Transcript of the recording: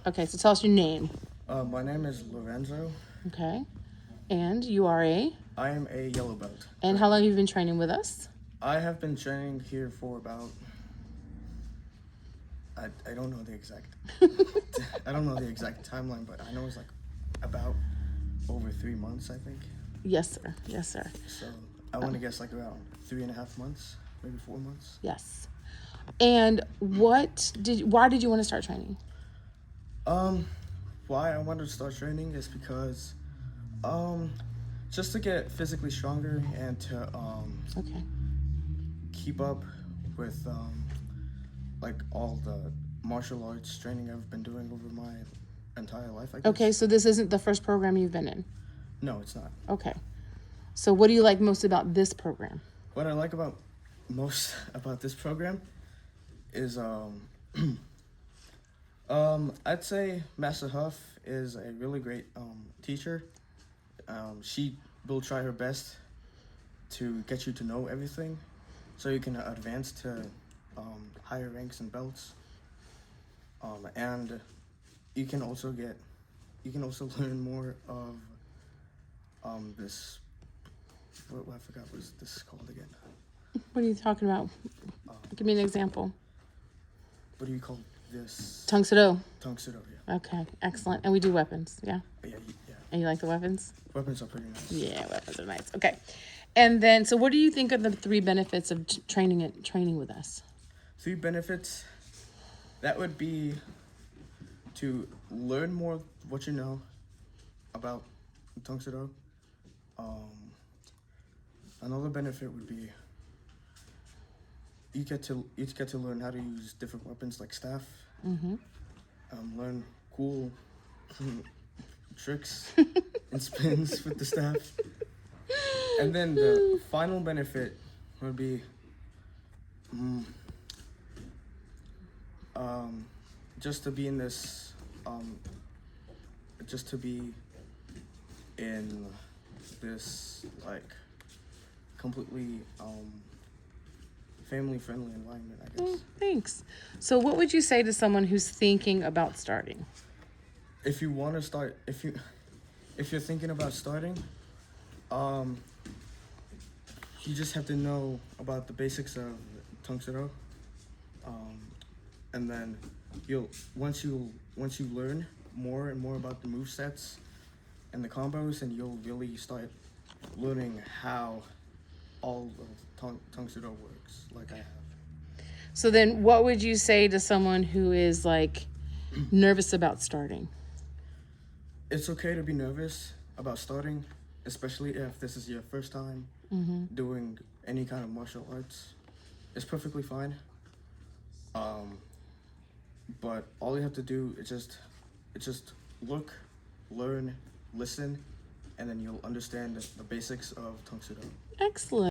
Okay, so tell us your name. My name is Lorenzo. Okay. And you are a? I am a yellow belt. And how long have you been training with us? I have been training here for about, I don't know the exact, I don't know the exact timeline, but I know it's like about over 3 months, I think. Yes, sir. Yes, sir. So I want to guess like around 3.5 months, maybe 4 months. Yes. And why did you want to start training? Why I wanted to start training is because, just to get physically stronger and to Okay. keep up with like all the martial arts training I've been doing over my entire life, I guess. Okay, so this isn't the first program you've been in. No, it's not. Okay. So what do you like most about this program? What I like most about this program is I'd say Master Huff is a really great teacher. She will try her best to get you to know everything, so you can advance to higher ranks and belts. And you can also learn more of this. What I forgot what this is called again. What are you talking about? Give me an example. What do you call this? Tang Soo Do. Tang Soo Do, yeah. Okay, excellent. And we do weapons, yeah? Yeah. And you like the weapons? Weapons are pretty nice. Yeah, weapons are nice. Okay. And then, so what do you think are the 3 benefits of training with us? 3 benefits, that would be to learn more of what you know about Tang Soo Do. Another benefit would be you get to learn how to use different weapons like staff. Mm-hmm. Learn cool tricks and spins with the staff. And then the final benefit would be just to be in this just to be in this like completely family friendly environment, I guess. Thanks. So what would you say to someone who's thinking about starting? If you want to start, if you're thinking about starting, you just have to know about the basics of Tang Soo Do. And then once you learn more and more about the movesets and the combos, and you'll really start learning how all of Tang Soo Do works, like I have. So then what would you say to someone who is like nervous about starting? It's okay to be nervous about starting, especially if this is your first time doing any kind of martial arts. It's perfectly fine. But all you have to do is just look, learn, listen, and then you'll understand the basics of Tang Soo Do. Excellent.